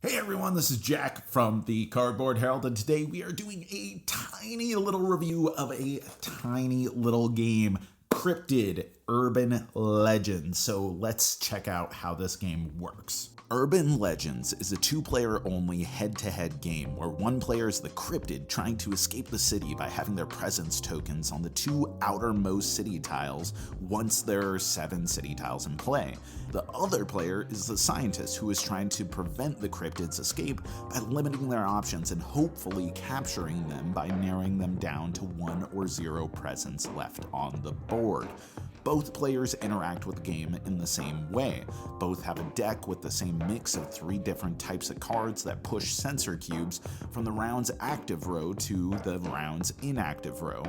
Hey everyone, this is Jack from the Cardboard Herald, and today we are doing a tiny little review of a tiny little game, Cryptid Urban Legends. So let's check out how this game works. Urban Legends is a two-player only head-to-head game where one player is the cryptid trying to escape the city by having their presence tokens on the two outermost city tiles once there are 7 city tiles in play. The other player is the scientist who is trying to prevent the cryptid's escape by limiting their options and hopefully capturing them by narrowing them down to 1 or 0 presence left on the board. Both players interact with the game in the same way. Both have a deck with the same mix of 3 different types of cards that push sensor cubes from the round's active row to the round's inactive row.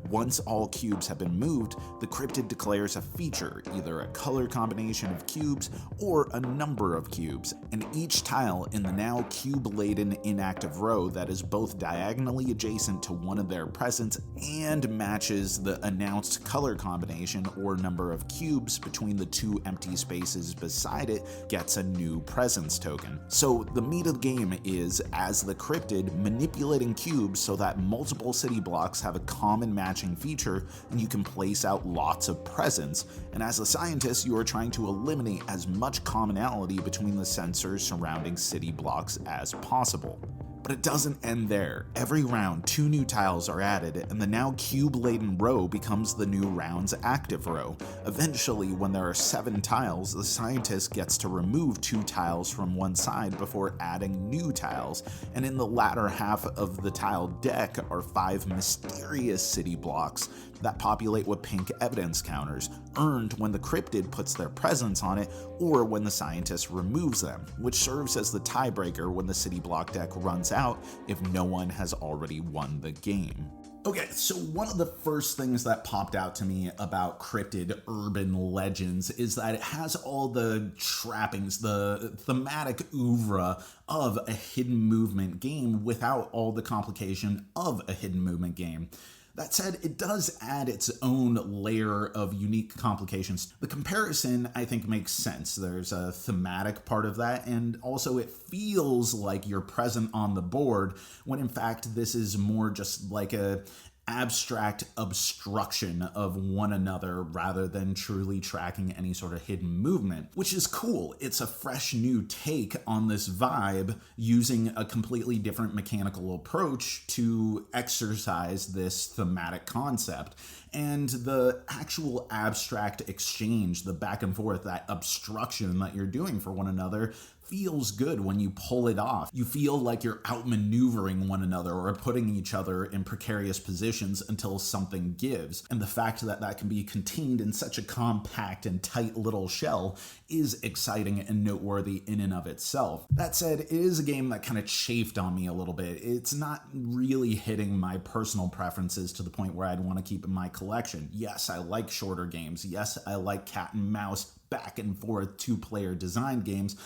Once all cubes have been moved, the cryptid declares a feature, either a color combination of cubes or a number of cubes, and each tile in the now cube-laden inactive row that is both diagonally adjacent to one of their presence and matches the announced color combination or number of cubes between the 2 empty spaces beside it gets a new presence token. So the meat of the game is, as the cryptid, manipulating cubes so that multiple city blocks have a common matching feature and you can place out lots of presence, and as a scientist you are trying to eliminate as much commonality between the sensors surrounding city blocks as possible. But it doesn't end there. Every round, 2 new tiles are added, and the now cube-laden row becomes the new round's active row. Eventually, when there are 7 tiles, the scientist gets to remove 2 tiles from one side before adding new tiles, and in the latter half of the tile deck are 5 mysterious city blocks that populate with pink evidence counters, earned when the cryptid puts their presence on it or when the scientist removes them, which serves as the tiebreaker when the city block deck runs out if no one has already won the game. Okay, so one of the first things that popped out to me about Cryptid Urban Legends is that it has all the trappings, the thematic oeuvre of a hidden movement game without all the complication of a hidden movement game. That said, it does add its own layer of unique complications. The comparison, I think, makes sense. There's a thematic part of that, and also it feels like you're present on the board, when in fact this is more just like a abstract obstruction of one another rather than truly tracking any sort of hidden movement, which is cool. It's a fresh new take on this vibe using a completely different mechanical approach to exercise this thematic concept. And the actual abstract exchange, the back and forth, that obstruction that you're doing for one another feels good when you pull it off. You feel like you're outmaneuvering one another or putting each other in precarious positions until something gives. And the fact that that can be contained in such a compact and tight little shell is exciting and noteworthy in and of itself. That said, it is a game that kind of chafed on me a little bit. It's not really hitting my personal preferences to the point where I'd want to keep in my collection. Yes, I like shorter games. Yes, I like cat and mouse back and forth 2-player design games,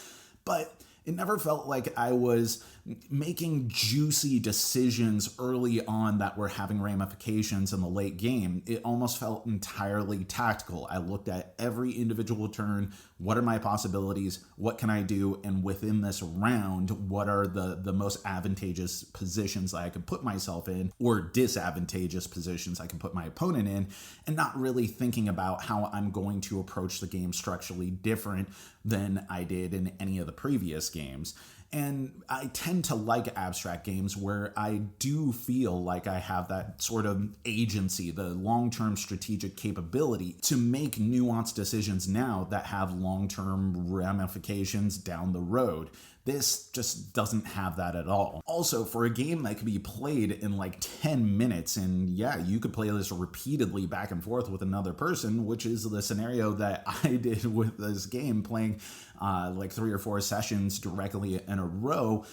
but it never felt like I was making juicy decisions early on that were having ramifications in the late game. It almost felt entirely tactical. I looked at every individual turn. What are my possibilities? What can I do? And within this round, what are the most advantageous positions that I could put myself in, or disadvantageous positions I can put my opponent in, and not really thinking about how I'm going to approach the game structurally different than I did in any of the previous games. And I tend to like abstract games where I do feel like I have that sort of agency, the long-term strategic capability to make nuanced decisions now that have long-term ramifications down the road. This just doesn't have that at all. Also, for a game that could be played in like 10 minutes, and yeah, you could play this repeatedly back and forth with another person, which is the scenario that I did with this game, playing like 3 or 4 sessions directly in a row.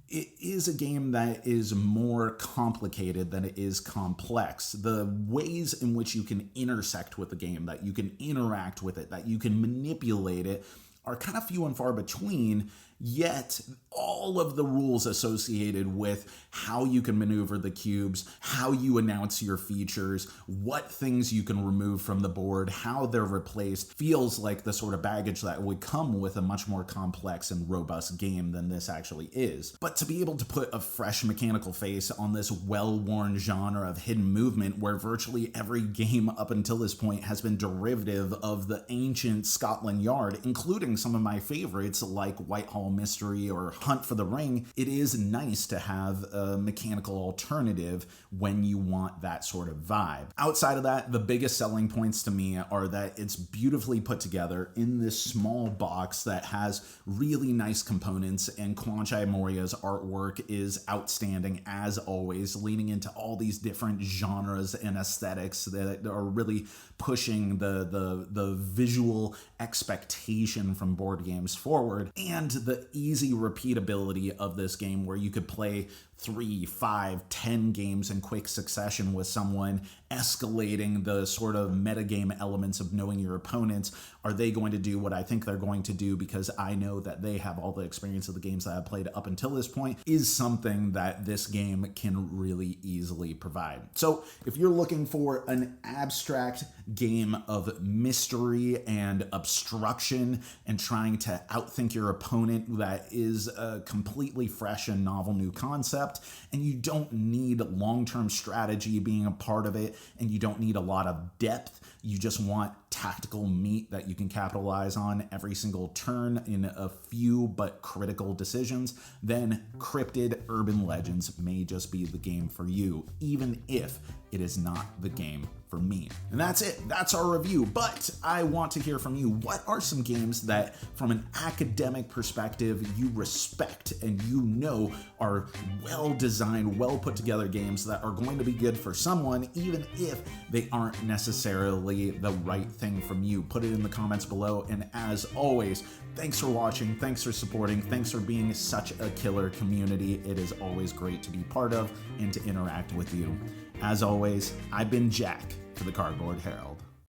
It is a game that is more complicated than it is complex. The ways in which you can intersect with the game, that you can interact with it, that you can manipulate it, are kind of few and far between, Yet, all of the rules associated with how you can maneuver the cubes, how you announce your features, what things you can remove from the board, how they're replaced, feels like the sort of baggage that would come with a much more complex and robust game than this actually is. But to be able to put a fresh mechanical face on this well-worn genre of hidden movement where virtually every game up until this point has been derivative of the ancient Scotland Yard, including some of my favorites like Whitehall Mystery or Hunt for the Ring, it is nice to have a mechanical alternative when you want that sort of vibe. Outside of that, the biggest selling points to me are that it's beautifully put together in this small box that has really nice components, and Kwanchai Moriya's artwork is outstanding as always, leaning into all these different genres and aesthetics that are really pushing the visual expectation from board games forward, and the easy repeatability of this game where you could play 3, 5, 10 games in quick succession with someone, escalating the sort of metagame elements of knowing your opponents. Are they going to do what I think they're going to do because I know that they have all the experience of the games that I've played up until this point, is something that this game can really easily provide. So if you're looking for an abstract game of mystery and obstruction and trying to outthink your opponent that is a completely fresh and novel new concept, and you don't need long-term strategy being a part of it, and you don't need a lot of depth, you just want tactical meat that you can capitalize on every single turn in a few but critical decisions, then Cryptid Urban Legends may just be the game for you, even if it is not the game for me. And that's it. That's our review. But I want to hear from you. What are some games that, from an academic perspective, you respect and you know are well-designed, well-put-together games that are going to be good for someone, even if they aren't necessarily the right thing from you? Put it in the comments below. And as always, thanks for watching. Thanks for supporting. Thanks for being such a killer community. It is always great to be part of and to interact with you. As always, I've been Jack for the Cardboard Herald.